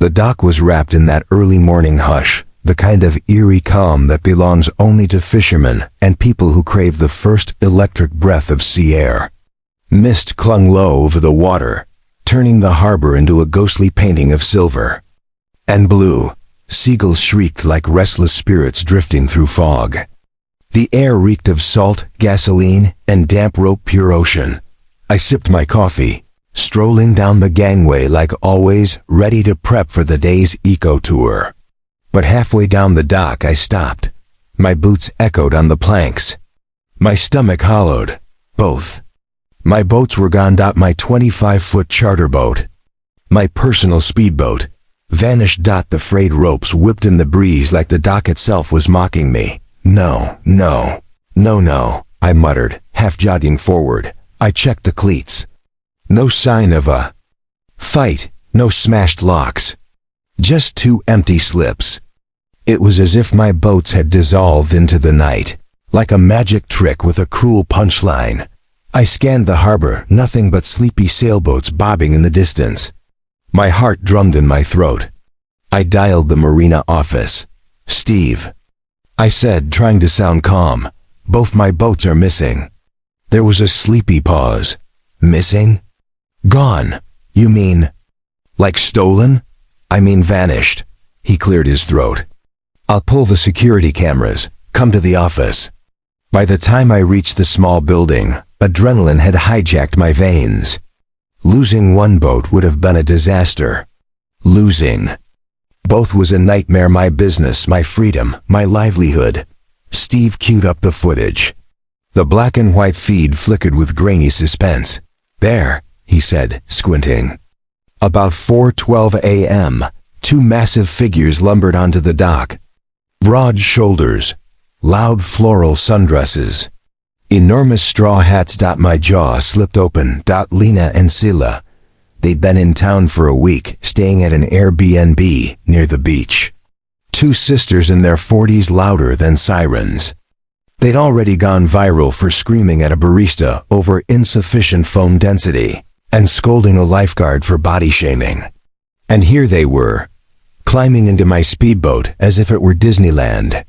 The dock was wrapped in that early morning hush, the kind of eerie calm that belongs only to fishermen and people who crave the first electric breath of sea air. Mist clung low over the water, turning the harbor into a ghostly painting of silver and blue. Seagulls shrieked like restless spirits drifting through fog. The air reeked of salt, gasoline, and damp rope pure ocean. I sipped my coffee, strolling down the gangway like always, ready to prep for the day's eco-tour. But halfway down the dock I stopped. My boots echoed on the planks. My stomach hollowed. Both. My boats were gone. My 25-foot charter boat, my personal speedboat, vanished. The frayed ropes whipped in the breeze like the dock itself was mocking me. No, I muttered, half jogging forward. I checked the cleats. No sign of a fight, no smashed locks. Just 2 empty slips. It was as if my boats had dissolved into the night, like a magic trick with a cruel punchline. I scanned the harbor, nothing but sleepy sailboats bobbing in the distance. My heart drummed in my throat. I dialed the marina office. "Steve," I said, trying to sound calm, "both my boats are missing." There was a sleepy pause. "Missing? Gone? You mean like stolen?" "I mean vanished." He cleared his throat. "I'll pull the security cameras. Come to the office." By the time I reached the small building, adrenaline had hijacked my veins. Losing one boat would have been a disaster. Losing both was a nightmare. My business, my freedom, my livelihood. Steve queued up the footage. The black and white feed flickered with grainy suspense. "There," he said, squinting. About 4:12 a.m., 2 massive figures lumbered onto the dock. Broad shoulders, loud floral sundresses, enormous straw hats. My jaw slipped open. Lena and Sila. They'd been in town for a week, staying at an Airbnb near the beach. 2 sisters in their 40s, louder than sirens. They'd already gone viral for screaming at a barista over insufficient foam density and scolding a lifeguard for body shaming. And here they were, climbing into my speedboat as if it were Disneyland.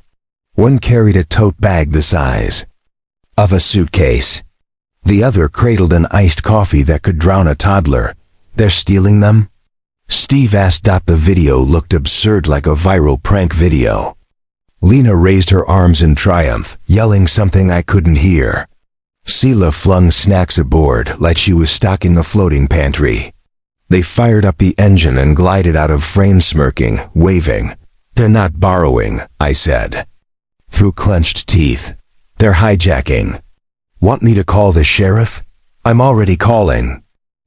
One carried a tote bag the size of a suitcase. The other cradled an iced coffee that could drown a toddler. "They're stealing them?" Steve asked. The video looked absurd, like a viral prank video. Lena raised her arms in triumph, yelling something I couldn't hear. Sila flung snacks aboard like she was stocking a floating pantry. They fired up the engine and glided out of frame, smirking, waving. "They're not borrowing," I said, through clenched teeth. "They're hijacking." "Want me to call the sheriff?" "I'm already calling."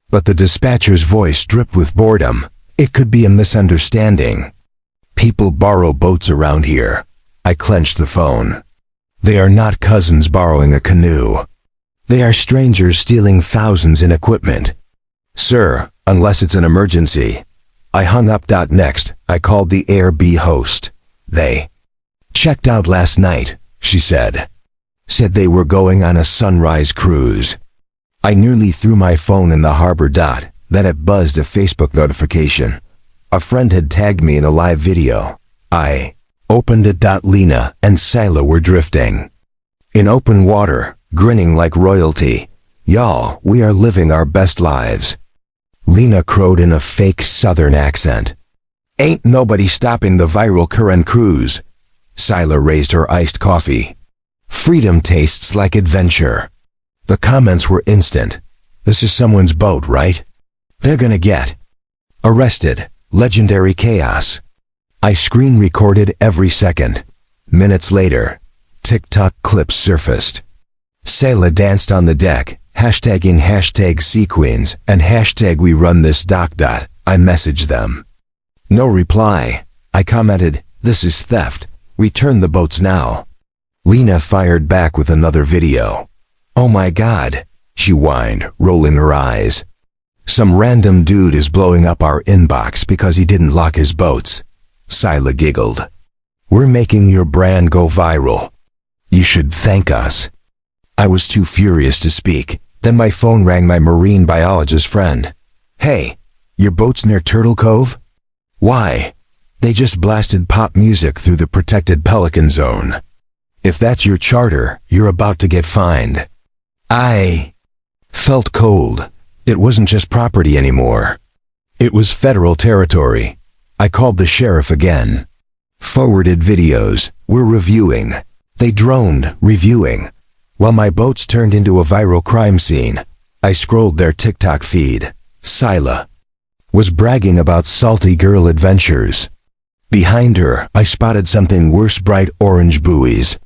But the dispatcher's voice dripped with boredom. "It could be a misunderstanding. People borrow boats around here." I clenched the phone. "They are not cousins borrowing a canoe. They are strangers stealing thousands in equipment." "Sir, unless it's an emergency." I hung up. Next, I called the Airbnb host. "They checked out last night," she said. "Said they were going on a sunrise cruise." I nearly threw my phone in the harbor. Then it buzzed a Facebook notification. A friend had tagged me in a live video. I opened it. Lena and Sila were drifting in open water, grinning like royalty. "Y'all, we are living our best lives." Lena crowed in a fake southern accent. "Ain't nobody stopping the viral Karen cruise." Sila raised her iced coffee. "Freedom tastes like adventure." The comments were instant. "This is someone's boat, right? They're gonna get arrested. Legendary chaos." I screen recorded every second. Minutes later, TikTok clips surfaced. Sila danced on the deck, hashtagging #SeaQueens and #We run this dock. I messaged them. No reply. I commented, "This is theft. Return the boats now." Lena fired back with another video. "Oh my God," she whined, rolling her eyes. "Some random dude is blowing up our inbox because he didn't lock his boats." Sila giggled. "We're making your brand go viral. You should thank us." I was too furious to speak. Then my phone rang. My marine biologist friend. "Hey, your boat's near Turtle Cove?" Why? They just blasted pop music through the protected Pelican Zone. If that's your charter, you're about to get fined. I felt cold. It wasn't just property anymore. It was federal territory. I called the sheriff again. Forwarded videos. We're reviewing. They droned, reviewing. While my boats turned into a viral crime scene, I scrolled their TikTok feed. Sila was bragging about salty girl adventures. Behind her, I spotted something worse: bright orange buoys.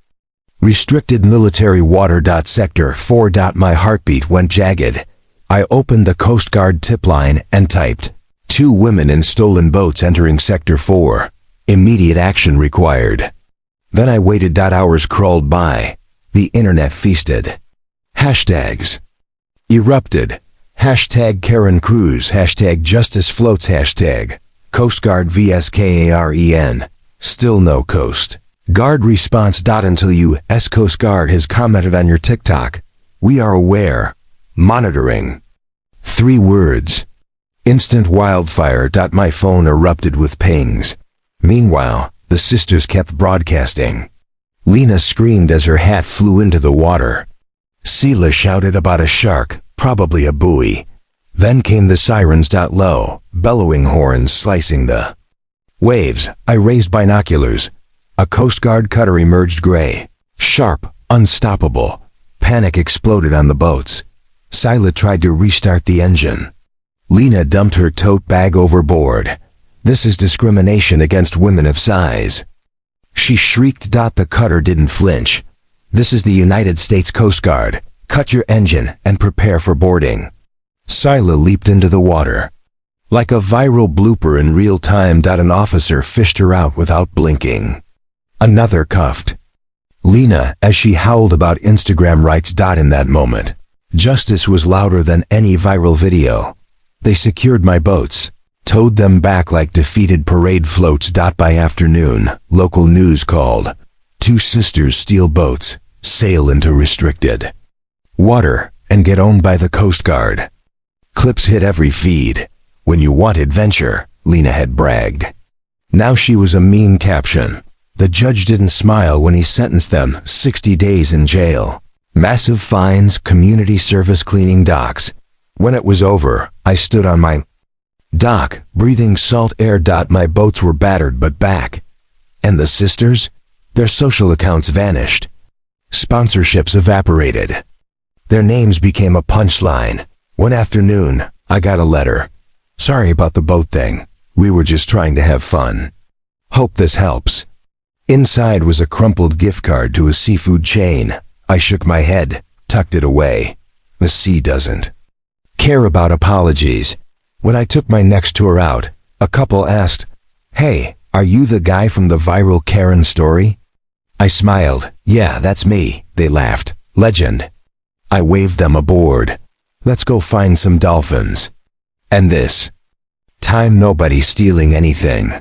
Restricted military water. Sector 4. My heartbeat went jagged. I opened the Coast Guard tip line and typed, 2 women in stolen boats entering Sector 4. Immediate action required. Then I waited. Hours crawled by. The internet feasted. Hashtags erupted. Hashtag Karen Cruise. Hashtag Justice Floats. Hashtag Coast Guard vs Karen. Still no Coast Guard response. Until U.S. Coast Guard has commented on your TikTok. We are aware. Monitoring. 3 words. Instant wildfire. My phone erupted with pings. Meanwhile, the sisters kept broadcasting. Lena screamed as her hat flew into the water. Sila shouted about a shark, probably a buoy. Then came the sirens. Low, bellowing horns slicing the waves. I raised binoculars. A Coast Guard cutter emerged, gray, sharp, unstoppable. Panic exploded on the boats. Sila tried to restart the engine. Lena dumped her tote bag overboard. This is discrimination against women of size. She shrieked. The cutter didn't flinch. This is the United States Coast Guard. Cut your engine and prepare for boarding. Sila leaped into the water. Like a viral blooper in real time. An officer fished her out without blinking. Another cuffed Lena as she howled about Instagram rights. In that moment, justice was louder than any viral video. They secured my boats, towed them back like defeated parade floats. By afternoon, local news called, 2 sisters steal boats, sail into restricted water, and get owned by the Coast Guard. Clips hit every feed. When you want adventure, Lena had bragged. Now she was a meme caption. The judge didn't smile when he sentenced them 60 days in jail. Massive fines, community service cleaning docks. When it was over, I stood on my dock, breathing salt air. My boats were battered but back. And the sisters? Their social accounts vanished. Sponsorships evaporated. Their names became a punchline. One afternoon, I got a letter. Sorry about the boat thing. We were just trying to have fun. Hope this helps. Inside was a crumpled gift card to a seafood chain. I shook my head, tucked it away. The sea doesn't care about apologies. When I took my next tour out, a couple asked, "Hey, are you the guy from the viral Karen story?" I smiled. "Yeah, that's me." They laughed. "Legend." I waved them aboard. "Let's go find some dolphins." And this time, nobody stealing anything.